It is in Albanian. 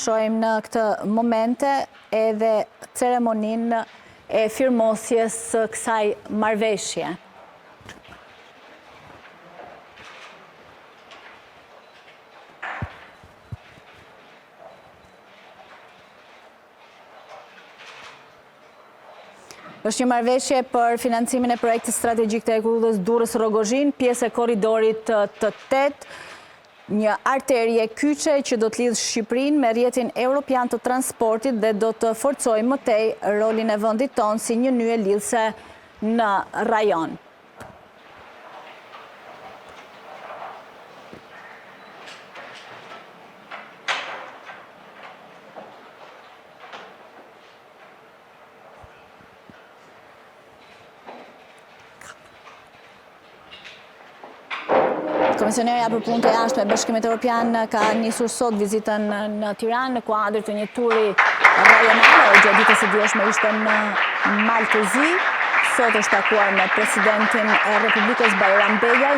shojmë në këtë momente edhe ceremoninë e firmosjes së kësaj marrëveshje. Është një marrëveshje për financimin e projektit strategjik të rrugës Durrës-Rogozhin, pjesë e korridorit të 8, një arterie kyçe që do të lidhë Shqipërinë me rrjetin evropian të transportit dhe do të forcojë më tej rolin e vendit tonë si një nyje lidhëse në rajon. Komisionera për punët e jashtme e Bashkimit Evropian ka nisur sot vizitën në Tiranë në kuadër të një turi rajonal, gjatë ditës së dieshme ishte në Maltezi, sot është takuar me presidentin e Republikës Bajram Begaj.